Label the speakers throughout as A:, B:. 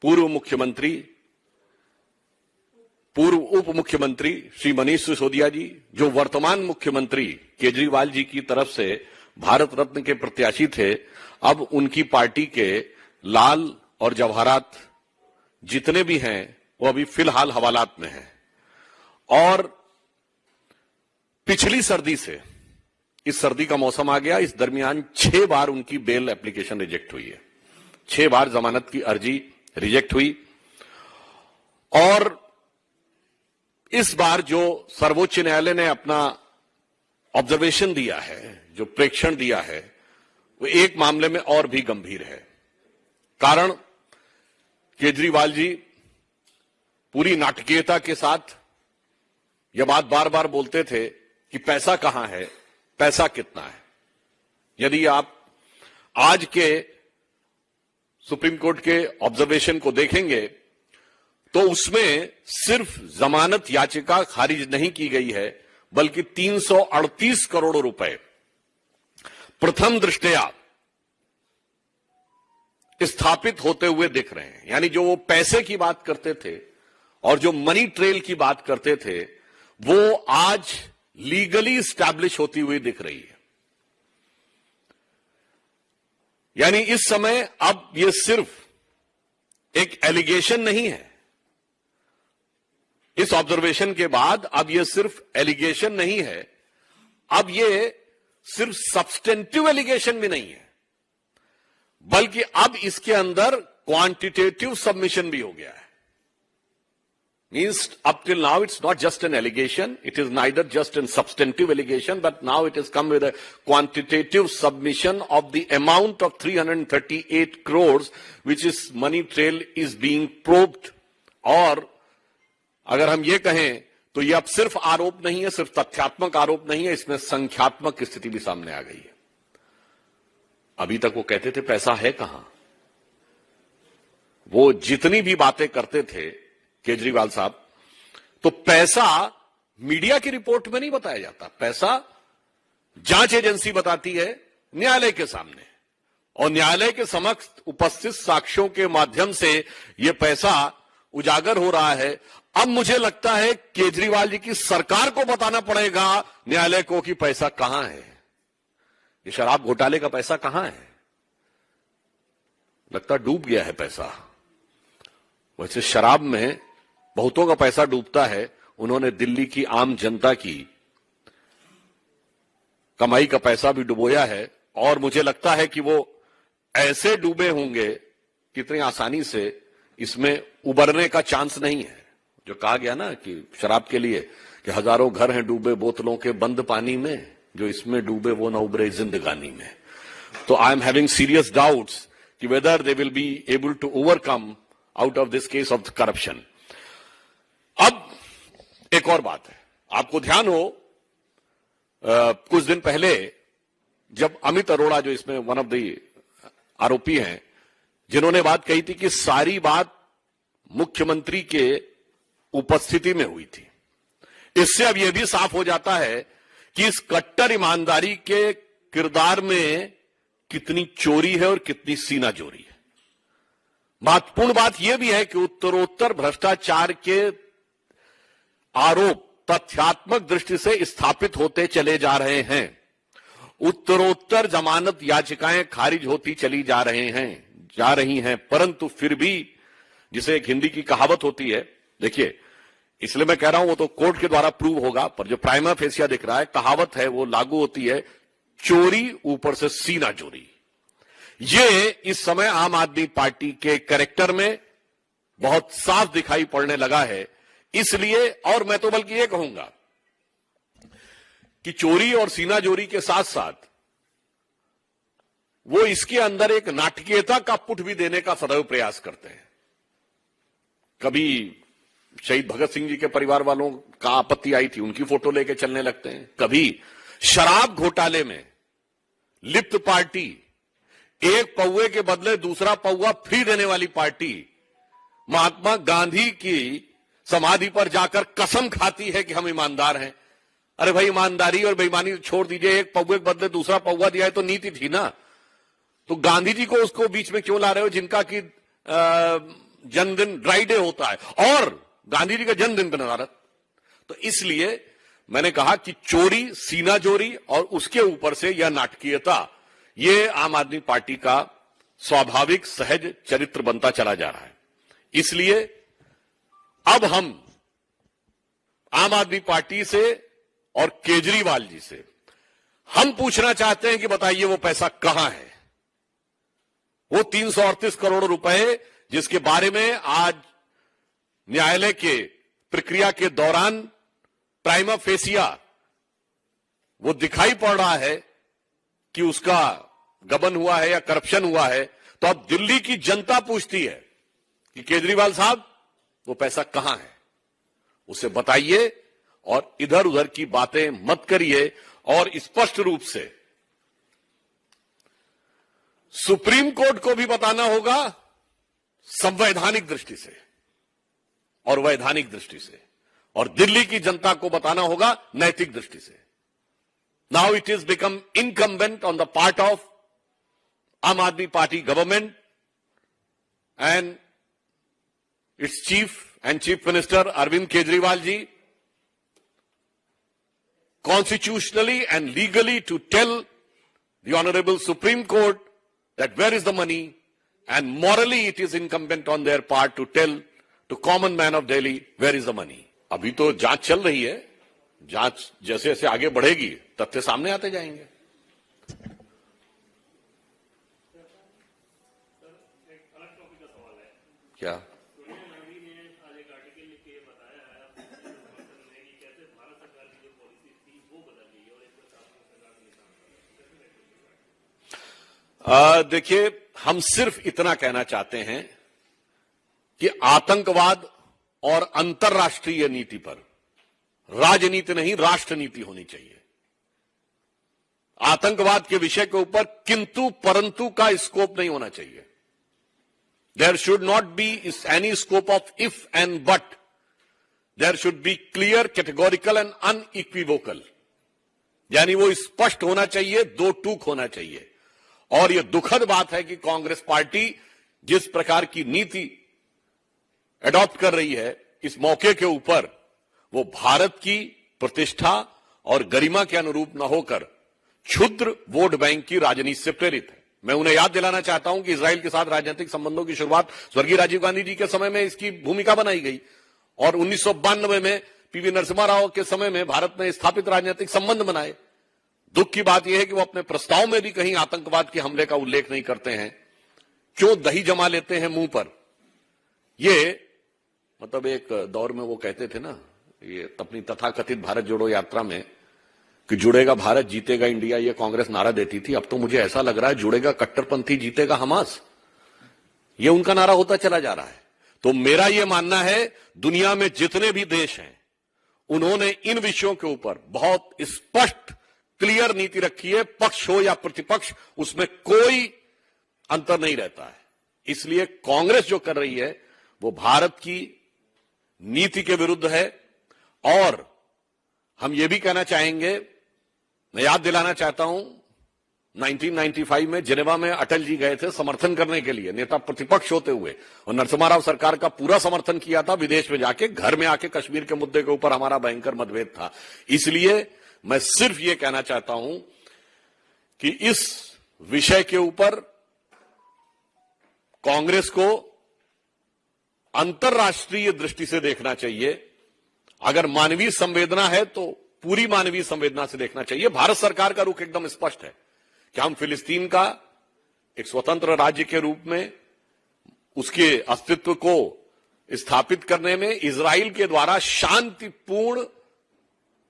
A: पूर्व मुख्यमंत्री, पूर्व उप मुख्यमंत्री श्री मनीष सिसोदिया जी, जो वर्तमान मुख्यमंत्री केजरीवाल जी की तरफ से भारत रत्न के प्रत्याशी थे, अब उनकी पार्टी के लाल और जवाहरात जितने भी हैं वो अभी फिलहाल हवालात में हैं। और पिछली सर्दी से इस सर्दी का मौसम आ गया, इस दरमियान 6 बार उनकी बेल एप्लीकेशन रिजेक्ट हुई है। 6 बार जमानत की अर्जी रिजेक्ट हुई। और इस बार जो सर्वोच्च न्यायालय ने अपना ऑब्जर्वेशन दिया है, जो प्रेक्षण दिया है, वो एक मामले में और भी गंभीर है। कारण केजरीवाल जी पूरी नाटकीयता के साथ यह बात बार बार बोलते थे कि पैसा कहां है, पैसा कितना है। यदि आप आज के सुप्रीम कोर्ट के ऑब्जर्वेशन को देखेंगे तो उसमें सिर्फ जमानत याचिका खारिज नहीं की गई है, बल्कि 338 करोड़ रुपए प्रथम दृष्टया स्थापित होते हुए दिख रहे हैं। यानी जो वो पैसे की बात करते थे और जो मनी ट्रेल की बात करते थे, वो आज लीगली स्टैब्लिश होती हुई दिख रही है। यानी इस समय अब ये सिर्फ एक एलिगेशन नहीं है। इस ऑब्जर्वेशन के बाद अब ये सिर्फ एलिगेशन नहीं है, अब ये सिर्फ सब्सटेंटिव एलिगेशन भी नहीं है, बल्कि अब इसके अंदर क्वांटिटेटिव सबमिशन भी हो गया है। Means up till now it's not just an allegation, it is neither just a substantive allegation, but now it has come with a quantitative submission of the amount of 338 crores which is money trail is being probed. और अगर हम ये कहें तो ये अब सिर्फ आरोप नहीं है, सिर्फ तथ्यात्मक आरोप नहीं है, इसमें संख्यात्मक स्थिति भी सामने आ गई है। अभी तक वो कहते थे पैसा है कहां। वो जितनी भी बातें करते थे केजरीवाल साहब, तो पैसा मीडिया की रिपोर्ट में नहीं बताया जाता। पैसा जांच एजेंसी बताती है न्यायालय के सामने, और न्यायालय के समक्ष उपस्थित साक्ष्यों के माध्यम से यह पैसा उजागर हो रहा है। अब मुझे लगता है केजरीवाल जी की सरकार को बताना पड़ेगा न्यायालय को कि पैसा कहां है, ये शराब घोटाले का पैसा कहां है। लगता डूब गया है पैसा। वैसे शराब में बहुतों का पैसा डूबता है, उन्होंने दिल्ली की आम जनता की कमाई का पैसा भी डुबोया है। और मुझे लगता है कि वो ऐसे डूबे होंगे कितनी आसानी से इसमें उबरने का चांस नहीं है। जो कहा गया ना कि शराब के लिए कि हजारों घर हैं डूबे बोतलों के बंद पानी में, जो इसमें डूबे वो ना उबरे जिंदगानी में। तो I am having serious doubts कि whether they will be able to overcome out of this case of corruption. अब एक और बात है, आपको ध्यान हो कुछ दिन पहले जब अमित अरोड़ा, जो इसमें वन ऑफ द आरोपी हैं, जिन्होंने बात कही थी कि सारी बात मुख्यमंत्री के उपस्थिति में हुई थी, इससे अब यह भी साफ हो जाता है कि इस कट्टर ईमानदारी के किरदार में कितनी चोरी है और कितनी सीनाजोरी है। महत्वपूर्ण बात यह भी है कि उत्तरोत्तर भ्रष्टाचार के आरोप तथ्यात्मक दृष्टि से स्थापित होते चले जा रहे हैं। उत्तरोत्तर जमानत याचिकाएं खारिज होती चली जा रही हैं, परंतु फिर भी, जिसे एक हिंदी की कहावत होती है, देखिए इसलिए मैं कह रहा हूं वो तो कोर्ट के द्वारा प्रूव होगा, पर जो प्राइमा फेसिया दिख रहा है, कहावत है वो लागू होती है, चोरी ऊपर से सीना चोरी। ये इस समय आम आदमी पार्टी के कैरेक्टर में बहुत साफ दिखाई पड़ने लगा है। इसलिए, और मैं तो बल्कि ये कहूंगा कि चोरी और सीनाजोरी के साथ साथ वो इसके अंदर एक नाटकीयता का पुट भी देने का सदैव प्रयास करते हैं। कभी शहीद भगत सिंह जी के परिवार वालों का आपत्ति आई थी, उनकी फोटो लेके चलने लगते हैं। कभी शराब घोटाले में लिप्त पार्टी, एक पौवे के बदले दूसरा पौवा फ्री देने वाली पार्टी, महात्मा गांधी की समाधि पर जाकर कसम खाती है कि हम ईमानदार हैं। अरे भाई, ईमानदारी और बेईमानी छोड़ दीजिए, एक पौवे के बदले दूसरा पौवा दिया है तो नीति थी ना। तो गांधी जी को उसको बीच में क्यों ला रहे हो, जिनका कि जन्मदिन ड्राई डे होता है और गांधी जी का जन्मदिन पर नदारत। तो इसलिए मैंने कहा कि चोरी, सीना चोरी और उसके ऊपर से यह नाटकीयता, ये आम आदमी पार्टी का स्वाभाविक सहज चरित्र बनता चला जा रहा है। इसलिए अब हम आम आदमी पार्टी से और केजरीवाल जी से हम पूछना चाहते हैं कि बताइए वो पैसा कहां है, वो 338 करोड़ रुपए जिसके बारे में आज न्यायालय के प्रक्रिया के दौरान प्राइमा फेसिया वो दिखाई पड़ रहा है कि उसका गबन हुआ है या करप्शन हुआ है। तो अब दिल्ली की जनता पूछती है कि केजरीवाल साहब वो पैसा कहां है, उसे बताइए और इधर उधर की बातें मत करिए। और स्पष्ट रूप से सुप्रीम कोर्ट को भी बताना होगा संवैधानिक दृष्टि से और वैधानिक दृष्टि से, और दिल्ली की जनता को बताना होगा नैतिक दृष्टि से। Now it is become incumbent on the part of Aam Aadmi Party government and its chief minister Arvind Kejriwal ji, constitutionally and legally to tell the Honorable Supreme Court that where is the money, and morally it is incumbent on their part to tell to common man of Delhi where is the money. अभी तो जांच चल रही है, जांच जैसे जैसे आगे बढ़ेगी तथ्य सामने आते जाएंगे। क्या देखिए, हम सिर्फ इतना कहना चाहते हैं कि आतंकवाद और अंतर्राष्ट्रीय नीति पर राजनीति नहीं राष्ट्रनीति होनी चाहिए। आतंकवाद के विषय के ऊपर किंतु परंतु का स्कोप नहीं होना चाहिए। There should not be any scope of if and but, there should be clear, categorical and unequivocal, यानी वो स्पष्ट होना चाहिए, दो टूक होना चाहिए। और यह दुखद बात है कि कांग्रेस पार्टी जिस प्रकार की नीति एडॉप्ट कर रही है इस मौके के ऊपर, वो भारत की प्रतिष्ठा और गरिमा के अनुरूप न होकर क्षुद्र वोट बैंक की राजनीति से प्रेरित है। मैं उन्हें याद दिलाना चाहता हूं कि इजराइल के साथ राजनीतिक संबंधों की शुरुआत स्वर्गीय राजीव गांधी जी के समय में इसकी भूमिका बनाई गई, और 1992 में पीवी नरसिम्हा राव के समय में भारत ने स्थापित राजनीतिक संबंध बनाए। दुख की बात यह है कि वो अपने प्रस्ताव में भी कहीं आतंकवाद के हमले का उल्लेख नहीं करते हैं। क्यों दही जमा लेते हैं मुंह पर? ये मतलब एक दौर में वो कहते थे ना, ये अपनी तथाकथित भारत जोड़ो यात्रा में, कि जुड़ेगा भारत जीतेगा इंडिया, ये कांग्रेस नारा देती थी। अब तो मुझे ऐसा लग रहा है जुड़ेगा कट्टरपंथी जीतेगा हमास, ये उनका नारा होता चला जा रहा है। तो मेरा ये मानना है दुनिया में जितने भी देश हैं उन्होंने इन विषयों के ऊपर बहुत स्पष्ट क्लियर नीति रखी है, पक्ष हो या प्रतिपक्ष उसमें कोई अंतर नहीं रहता है। इसलिए कांग्रेस जो कर रही है वो भारत की नीति के विरुद्ध है। और हम ये भी कहना चाहेंगे, मैं याद दिलाना चाहता हूं 1995 में जिनेवा में अटल जी गए थे समर्थन करने के लिए, नेता प्रतिपक्ष होते हुए, और नरसिम्हा राव सरकार का पूरा समर्थन किया था। विदेश में जाके घर में आके कश्मीर के मुद्दे के ऊपर हमारा भयंकर मतभेद था। इसलिए मैं सिर्फ ये कहना चाहता हूं कि इस विषय के ऊपर कांग्रेस को अंतर्राष्ट्रीय दृष्टि से देखना चाहिए। अगर मानवीय संवेदना है तो पूरी मानवीय संवेदना से देखना चाहिए। भारत सरकार का रुख एकदम स्पष्ट है कि हम फिलिस्तीन का एक स्वतंत्र राज्य के रूप में उसके अस्तित्व को स्थापित करने में इजराइल के द्वारा शांतिपूर्ण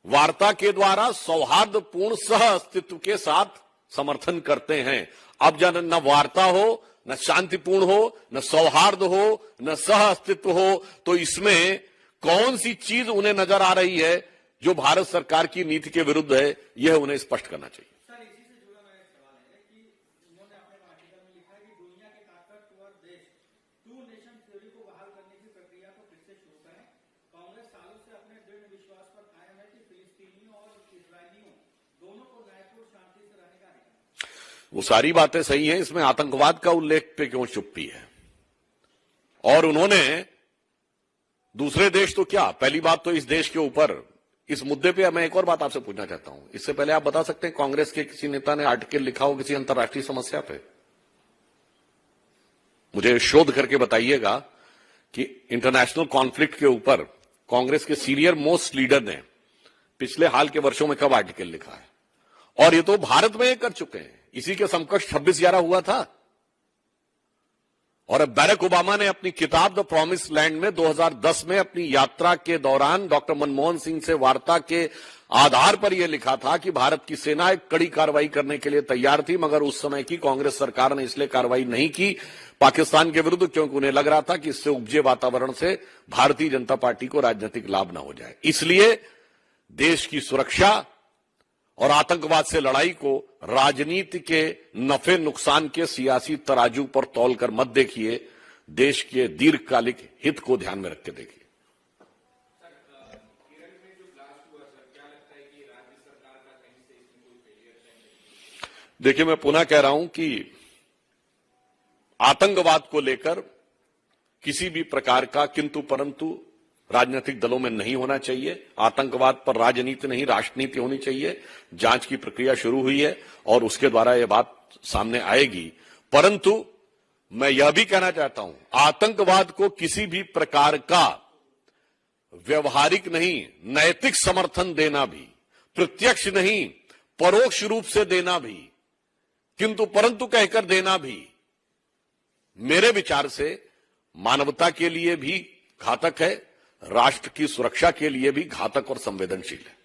A: वार्ता के द्वारा सौहार्दपूर्ण सह अस्तित्व के साथ समर्थन करते हैं। अब जब न वार्ता हो, न शांतिपूर्ण हो, न सौहार्द हो, न सह अस्तित्व हो, तो इसमें कौन सी चीज उन्हें नजर आ रही है जो भारत सरकार की नीति के विरुद्ध है, यह उन्हें स्पष्ट करना चाहिए।
B: सर, इसी से जुड़ा मेरा सवाल है कि उन्होंने अपने आर्टिकल में लिखा है कि दुनिया के ताकतवर देश टू नेशन थ्योरी को बहाल करने की प्रक्रिया को फिर से शुरू करें। कांग्रेस सालों से अपने दृढ़ विश्वास पर कायम है कि फिलिस्तीनियों और इजरायलियों दोनों को न्यायपूर्ण शांति से रहने का अधिकार।
A: वो सारी बातें सही हैं, इसमें आतंकवाद का उल्लेख पे क्यों चुप्पी है? और उन्होंने दूसरे देश तो क्या, पहली बात तो इस देश के ऊपर इस मुद्दे पे मैं एक और बात आपसे पूछना चाहता हूं। इससे पहले आप बता सकते हैं कांग्रेस के किसी नेता ने आर्टिकल लिखा हो किसी अंतर्राष्ट्रीय समस्या पे? मुझे शोध करके बताइएगा कि इंटरनेशनल कॉन्फ्लिक्ट के ऊपर कांग्रेस के सीनियर मोस्ट लीडर ने पिछले हाल के वर्षों में कब आर्टिकल लिखा है। और ये तो भारत में कर चुके हैं। इसी के समकक्ष 26/11 हुआ था। और अब बैरक ओबामा ने अपनी किताब द प्रॉमिस लैंड में 2010 में अपनी यात्रा के दौरान डॉक्टर मनमोहन सिंह से वार्ता के आधार पर यह लिखा था कि भारत की सेना एक कड़ी कार्रवाई करने के लिए तैयार थी, मगर उस समय की कांग्रेस सरकार ने इसलिए कार्रवाई नहीं की पाकिस्तान के विरुद्ध, क्योंकि उन्हें लग रहा था कि इससे उपजे वातावरण से भारतीय जनता पार्टी को राजनीतिक लाभ न हो जाए। इसलिए देश की सुरक्षा और आतंकवाद से लड़ाई को राजनीति के नफे नुकसान के सियासी तराजू पर तौलकर मत देखिए, देश के दीर्घकालिक हित को ध्यान में रख के देखिए। देखिए, मैं पुनः कह रहा हूं कि आतंकवाद को लेकर किसी भी प्रकार का किंतु परंतु राजनीतिक दलों में नहीं होना चाहिए। आतंकवाद पर राजनीति नहीं राष्ट्रनीति होनी चाहिए। जांच की प्रक्रिया शुरू हुई है और उसके द्वारा यह बात सामने आएगी। परंतु मैं यह भी कहना चाहता हूं, आतंकवाद को किसी भी प्रकार का व्यवहारिक नहीं नैतिक समर्थन देना भी, प्रत्यक्ष नहीं परोक्ष रूप से देना भी, किंतु परंतु कहकर देना भी मेरे विचार से मानवता के लिए भी घातक है, राष्ट्र की सुरक्षा के लिए भी घातक और संवेदनशील है।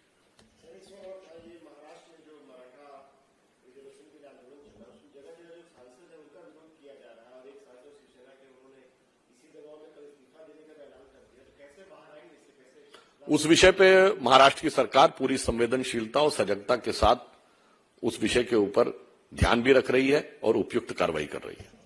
A: उस विषय पे महाराष्ट्र की सरकार पूरी संवेदनशीलता और सजगता के साथ उस विषय के ऊपर ध्यान भी रख रही है और उपयुक्त कार्रवाई कर रही है।